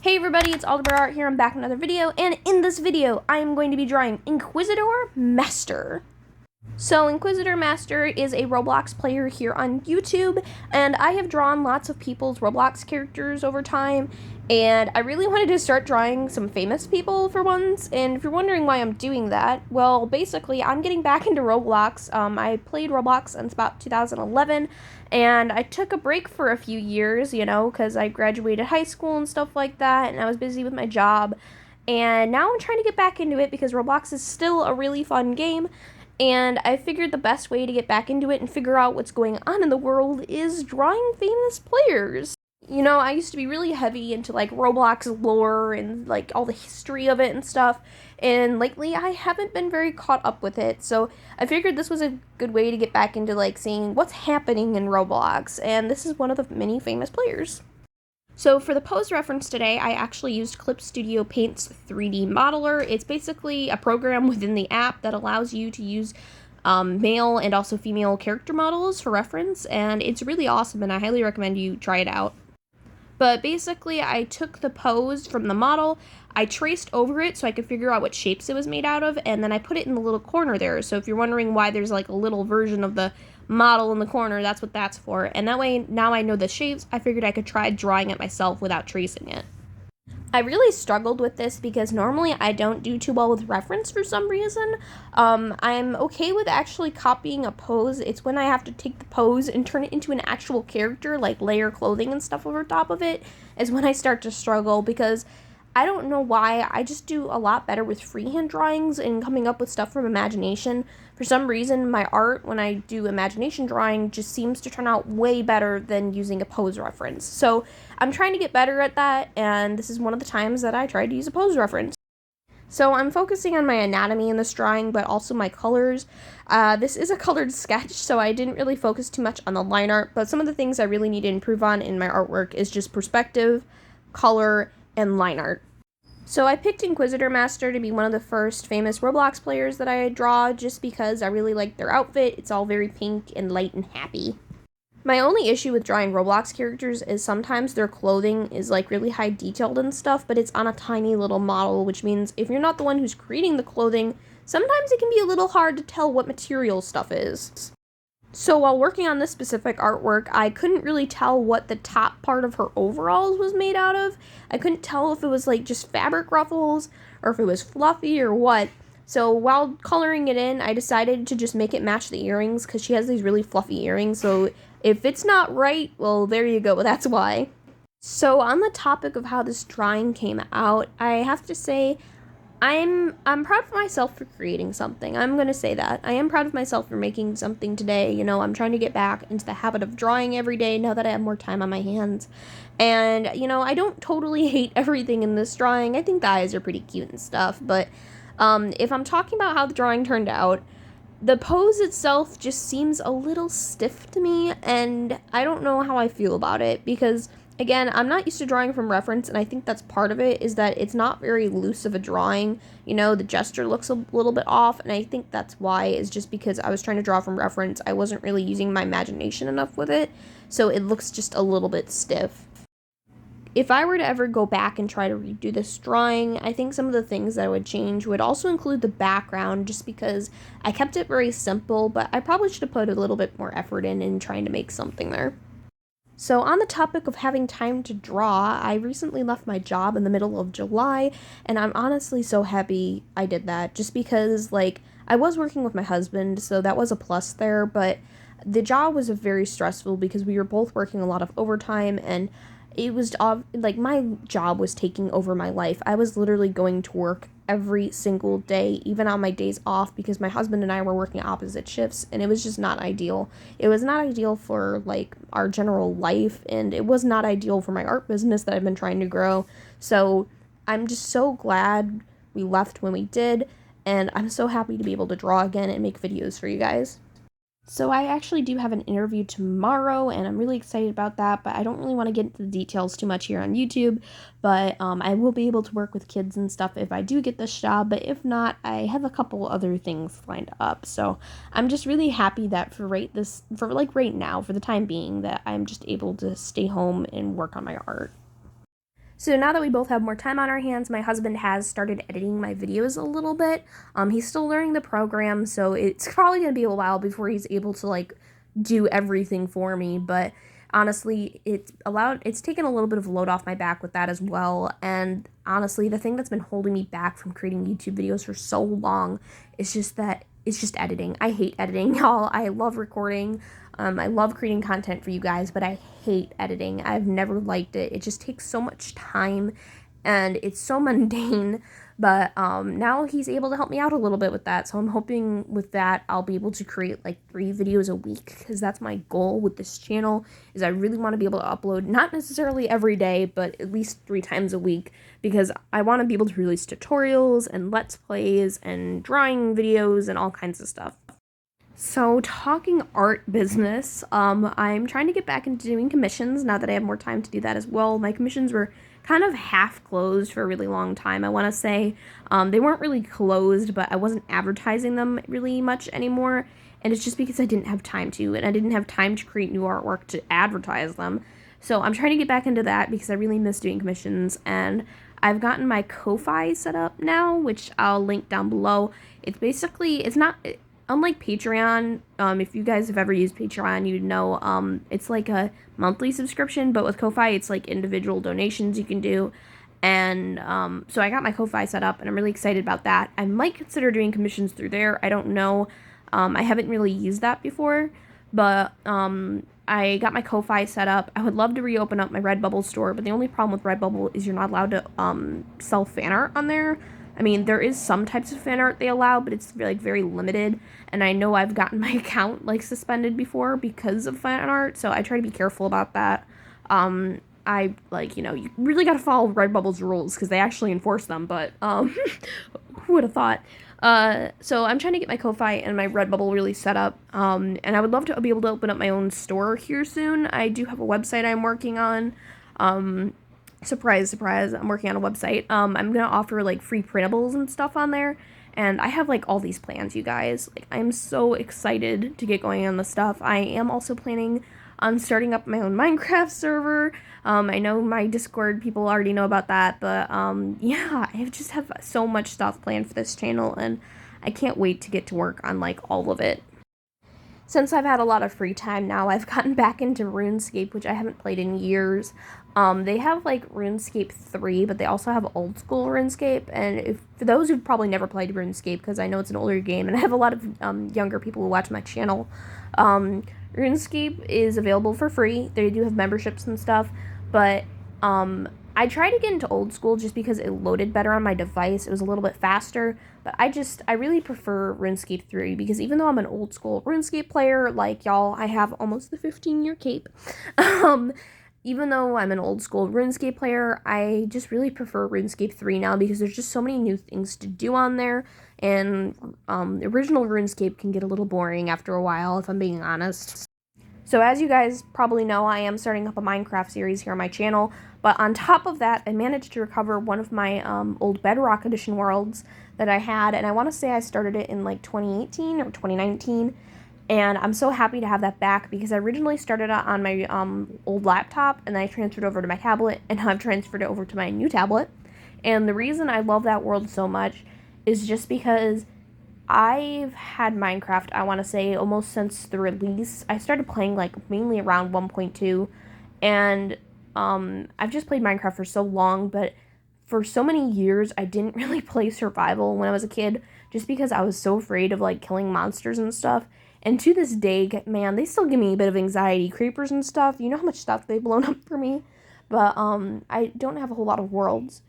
Hey everybody, it's Algebra Art here. I'm back in another video, and in this video, I am going to be drawing InquisitorMaster. So, InquisitorMaster is a Roblox player here on YouTube, and I have drawn lots of people's Roblox characters over time, and I really wanted to start drawing some famous people for once, and if you're wondering why I'm doing that, well, basically, I'm getting back into Roblox. I played Roblox since about 2011, and I took a break for a few years, because I graduated high school and stuff like that, and I was busy with my job, and now I'm trying to get back into it because Roblox is still a really fun game. And I figured the best way to get back into it and figure out what's going on in the world is drawing famous players. I used to be really heavy into, Roblox lore and, all the history of it and stuff. And lately, I haven't been very caught up with it. So I figured this was a good way to get back into, seeing what's happening in Roblox. And this is one of the many famous players. So for the pose reference today, I actually used Clipstudio Paint's 3D modeler. It's basically a program within the app that allows you to use male and also female character models for reference, and it's really awesome, and I highly recommend you try it out. But basically, I took the pose from the model, I traced over it so I could figure out what shapes it was made out of, and then I put it in the little corner there. So if you're wondering why there's a little version of the model in the corner, that's what that's for. And that way, now I know the shapes, I figured I could try drawing it myself without tracing it. I really struggled with this because normally I don't do too well with reference for some reason. I'm okay with actually copying a pose. It's when I have to take the pose and turn it into an actual character, like layer clothing and stuff over top of it, is when I start to struggle, because I don't know why, I just do a lot better with freehand drawings and coming up with stuff from imagination. For some reason, my art, when I do imagination drawing, just seems to turn out way better than using a pose reference. So I'm trying to get better at that, and this is one of the times that I tried to use a pose reference. So I'm focusing on my anatomy in this drawing, but also my colors. This is a colored sketch, so I didn't really focus too much on the line art, but some of the things I really need to improve on in my artwork is just perspective, color, and line art. So I picked InquisitorMaster to be one of the first famous Roblox players that I draw, just because I really like their outfit. It's all very pink and light and happy. My only issue with drawing Roblox characters is sometimes their clothing is really high detailed and stuff, but it's on a tiny little model, which means if you're not the one who's creating the clothing, sometimes it can be a little hard to tell what material stuff is. So while working on this specific artwork, I couldn't really tell what the top part of her overalls was made out of. I couldn't tell if it was just fabric ruffles or if it was fluffy or what. So while coloring it in, I decided to just make it match the earrings because she has these really fluffy earrings. So if it's not right, well, there you go. That's why. So on the topic of how this drawing came out, I have to say I'm proud of myself for creating something. I'm going to say that. I am proud of myself for making something today. I'm trying to get back into the habit of drawing every day now that I have more time on my hands. And, I don't totally hate everything in this drawing. I think the eyes are pretty cute and stuff. But if I'm talking about how the drawing turned out, the pose itself just seems a little stiff to me. And I don't know how I feel about it because, again, I'm not used to drawing from reference, and I think that's part of it, is that it's not very loose of a drawing. The gesture looks a little bit off, and I think that's why, is just because I was trying to draw from reference. I wasn't really using my imagination enough with it, so it looks just a little bit stiff. If I were to ever go back and try to redo this drawing, I think some of the things that I would change would also include the background, just because I kept it very simple, but I probably should have put a little bit more effort in trying to make something there. So on the topic of having time to draw, I recently left my job in the middle of July, and I'm honestly so happy I did that, just because, I was working with my husband, so that was a plus there, but the job was very stressful because we were both working a lot of overtime, and it was, my job was taking over my life. I was literally going to work every single day, even on my days off, because my husband and I were working opposite shifts, and it was just not ideal. It was not ideal for, our general life, and it was not ideal for my art business that I've been trying to grow. So I'm just so glad we left when we did, and I'm so happy to be able to draw again and make videos for you guys. So I actually do have an interview tomorrow, and I'm really excited about that, but I don't really want to get into the details too much here on YouTube, but I will be able to work with kids and stuff if I do get this job, but if not, I have a couple other things lined up. So I'm just really happy that for right now, for the time being, that I'm just able to stay home and work on my art. So now that we both have more time on our hands, my husband has started editing my videos a little bit. He's still learning the program, so it's probably going to be a while before he's able to, like, do everything for me, but honestly, it's taken a little bit of load off my back with that as well. And honestly, the thing that's been holding me back from creating YouTube videos for so long is just editing. I hate editing, y'all. I love recording. I love creating content for you guys, but I hate editing. I've never liked it. It just takes so much time and it's so mundane. But now he's able to help me out a little bit with that. So I'm hoping with that I'll be able to create like 3 videos a week, because that's my goal with this channel. Is I really want to be able to upload, not necessarily every day, but at least 3 times a week, because I want to be able to release tutorials and let's plays and drawing videos and all kinds of stuff. So talking art business, I'm trying to get back into doing commissions now that I have more time to do that as well. My commissions were kind of half closed for a really long time, I want to say. They weren't really closed, but I wasn't advertising them really much anymore, and it's just because I didn't have time to, and I didn't have time to create new artwork to advertise them. So I'm trying to get back into that because I really miss doing commissions, and I've gotten my Ko-Fi set up now, which I'll link down below. It's basically, it's not... Unlike Patreon, if you guys have ever used Patreon, you'd know it's like a monthly subscription, but with Ko-Fi, it's like individual donations you can do. And so I got my Ko-Fi set up, and I'm really excited about that. I might consider doing commissions through there. I don't know. I haven't really used that before, but I got my Ko-Fi set up. I would love to reopen up my Redbubble store, but the only problem with Redbubble is you're not allowed to sell fan art on there. I mean, there is some types of fan art they allow, but it's like very limited, and I know I've gotten my account like suspended before because of fan art, so I try to be careful about that. I like, you really got to follow Redbubble's rules because they actually enforce them, but who would have thought? So I'm trying to get my Ko-Fi and my Redbubble really set up, and I would love to be able to open up my own store here soon. I do have a website I'm working on. Surprise, surprise, I'm working on a website. I'm gonna offer like free printables and stuff on there, and I have like all these plans, you guys. Like, I'm so excited to get going on this stuff. I am also planning on starting up my own Minecraft server. I know my Discord people already know about that, but yeah, I just have so much stuff planned for this channel, and I can't wait to get to work on like all of it. Since I've had a lot of free time now, I've gotten back into RuneScape, which I haven't played in years. They have, like, RuneScape 3, but they also have old school RuneScape, and for those who've probably never played RuneScape, because I know it's an older game, and I have a lot of younger people who watch my channel, RuneScape is available for free. They do have memberships and stuff, but I tried to get into old school just because it loaded better on my device. It was a little bit faster, but I really prefer RuneScape 3, because even though I'm an old school RuneScape player, like y'all, I have almost the 15-year cape. Even though I'm an old school RuneScape player, I just really prefer RuneScape 3 now, because there's just so many new things to do on there, and the original RuneScape can get a little boring after a while, if I'm being honest. So as you guys probably know, I am starting up a Minecraft series here on my channel, but on top of that, I managed to recover one of my old Bedrock Edition worlds that I had, and I want to say I started it in like 2018 or 2019, and I'm so happy to have that back, because I originally started it on my old laptop, and then I transferred over to my tablet, and now I've transferred it over to my new tablet. And the reason I love that world so much is just because I've had Minecraft, I want to say, almost since the release. I started playing like mainly around 1.2, and I've just played Minecraft for so long, but for so many years I didn't really play survival when I was a kid, just because I was so afraid of like killing monsters and stuff. And to this day, man, they still give me a bit of anxiety. Creepers and stuff, you know how much stuff they've blown up for me. But I don't have a whole lot of worlds.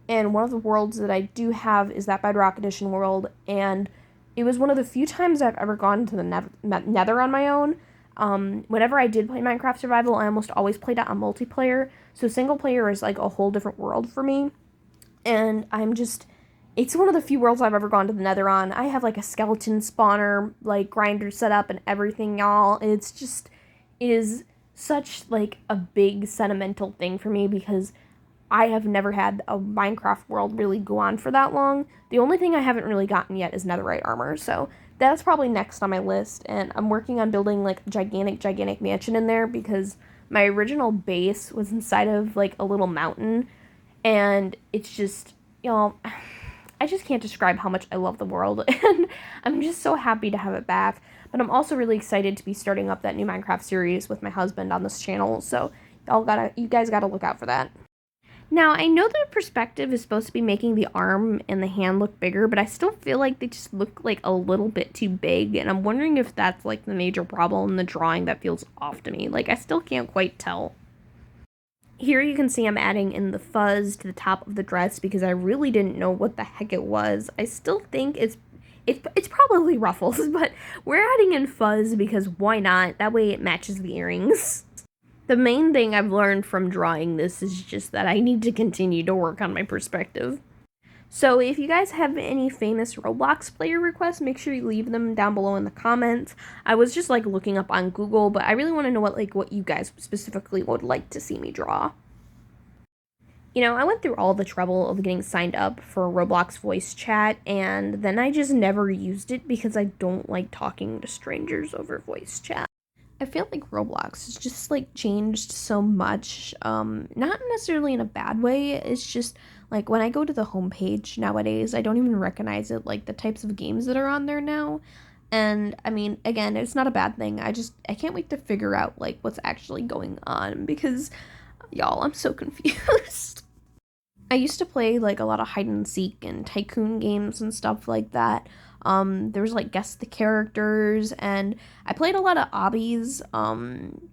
And one of the worlds that I do have is that Bedrock Edition world, and it was one of the few times I've ever gone to the Nether on my own. Whenever I did play Minecraft Survival, I almost always played it on multiplayer, so single player is like a whole different world for me, and it's one of the few worlds I've ever gone to the Nether on. I have like a skeleton spawner, like grinder set up and everything, y'all. It is such like a big sentimental thing for me, because I have never had a Minecraft world really go on for that long. The only thing I haven't really gotten yet is netherite armor, so that's probably next on my list, and I'm working on building like a gigantic mansion in there, because my original base was inside of like a little mountain, and it's just, you know, I just can't describe how much I love the world, and I'm just so happy to have it back. But I'm also really excited to be starting up that new Minecraft series with my husband on this channel, so you guys gotta look out for that. Now, I know the perspective is supposed to be making the arm and the hand look bigger, but I still feel like they just look like a little bit too big, and I'm wondering if that's like the major problem in the drawing that feels off to me. Like, I still can't quite tell. Here you can see I'm adding in the fuzz to the top of the dress because I really didn't know what the heck it was. I still think it's probably ruffles, but we're adding in fuzz because why not? That way it matches the earrings. The main thing I've learned from drawing this is just that I need to continue to work on my perspective. So if you guys have any famous Roblox player requests, make sure you leave them down below in the comments. I was just like looking up on Google, but I really want to know what you guys specifically would like to see me draw. You know, I went through all the trouble of getting signed up for Roblox voice chat, and then I just never used it because I don't like talking to strangers over voice chat. I feel like Roblox has just like changed so much, not necessarily in a bad way. It's just like when I go to the homepage nowadays, I don't even recognize it, like the types of games that are on there now. And I mean, again, it's not a bad thing. I can't wait to figure out like what's actually going on because y'all, I'm so confused. I used to play like a lot of hide and seek and tycoon games and stuff like that. There was like guess the characters, and I played a lot of obbies,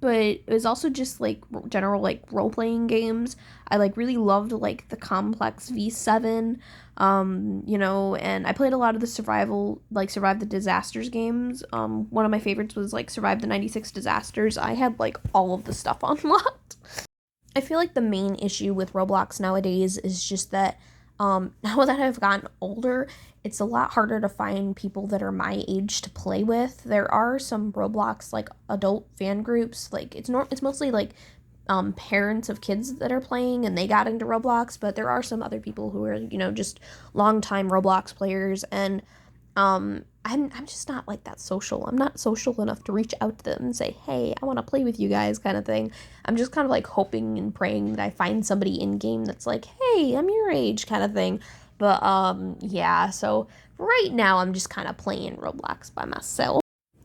but it was also just like general like role-playing games. I like really loved like the complex V7, you know, and I played a lot of the survive the disasters games. One of my favorites was like survive the 96 disasters. I had like all of the stuff unlocked. I feel like the main issue with Roblox nowadays is just that now that I've gotten older, it's a lot harder to find people that are my age to play with. There are some Roblox like adult fan groups, like it's mostly like parents of kids that are playing and they got into Roblox, but there are some other people who are, you know, just longtime Roblox players, and I'm just not like that social. I'm not social enough to reach out to them and say, hey, I want to play with you guys kind of thing. I'm just kind of like hoping and praying that I find somebody in game that's like, hey, I'm your age kind of thing. But yeah, so right now I'm just kind of playing Roblox by myself.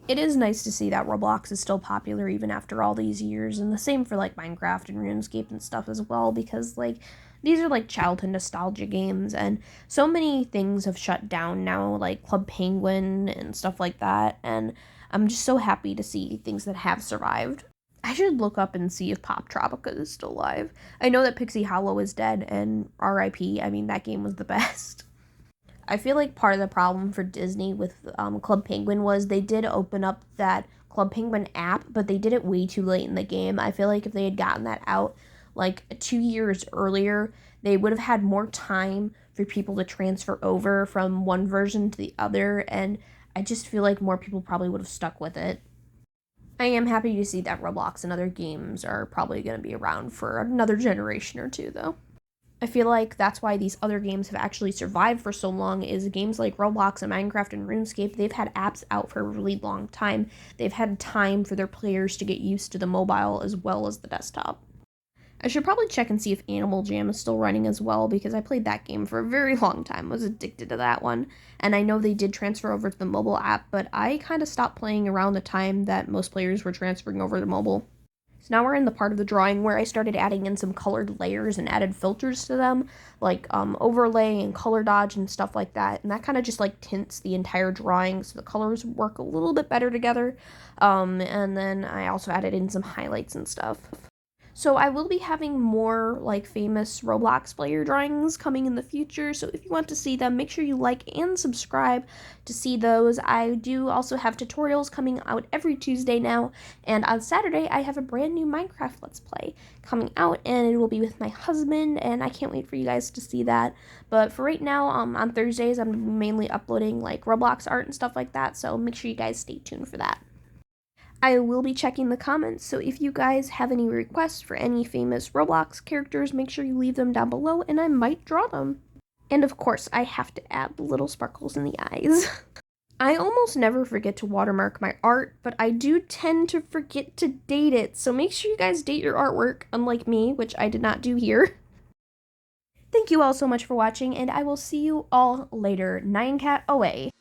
It is nice to see that Roblox is still popular even after all these years, and the same for like Minecraft and RuneScape and stuff as well, because like these are like childhood nostalgia games, and so many things have shut down now, like Club Penguin and stuff like that, and I'm just so happy to see things that have survived. I should look up and see if Pop Tropica is still alive. I know that Pixie Hollow is dead, and RIP, I mean, that game was the best. I feel like part of the problem for Disney with Club Penguin was they did open up that Club Penguin app, but they did it way too late in the game. I feel like if they had gotten that out like 2 years earlier, they would have had more time for people to transfer over from one version to the other, and I just feel like more people probably would have stuck with it. I am happy to see that Roblox and other games are probably going to be around for another generation or two, though. I feel like that's why these other games have actually survived for so long, is games like Roblox and Minecraft and RuneScape, they've had apps out for a really long time. They've had time for their players to get used to the mobile as well as the desktop. I should probably check and see if Animal Jam is still running as well, because I played that game for a very long time, was addicted to that one, and I know they did transfer over to the mobile app, but I kind of stopped playing around the time that most players were transferring over to mobile. So now we're in the part of the drawing where I started adding in some colored layers and added filters to them, like overlay and color dodge and stuff like that. And that kind of just like tints the entire drawing so the colors work a little bit better together. And then I also added in some highlights and stuff. So I will be having more like famous Roblox player drawings coming in the future, so if you want to see them, make sure you like and subscribe to see those. I do also have tutorials coming out every Tuesday now, and on Saturday I have a brand new Minecraft Let's Play coming out, and it will be with my husband, and I can't wait for you guys to see that. But for right now, on Thursdays I'm mainly uploading like Roblox art and stuff like that, so make sure you guys stay tuned for that. I will be checking the comments, so if you guys have any requests for any famous Roblox characters, make sure you leave them down below, and I might draw them. And of course, I have to add the little sparkles in the eyes. I almost never forget to watermark my art, but I do tend to forget to date it, so make sure you guys date your artwork, unlike me, which I did not do here. Thank you all so much for watching, and I will see you all later. 9cat away.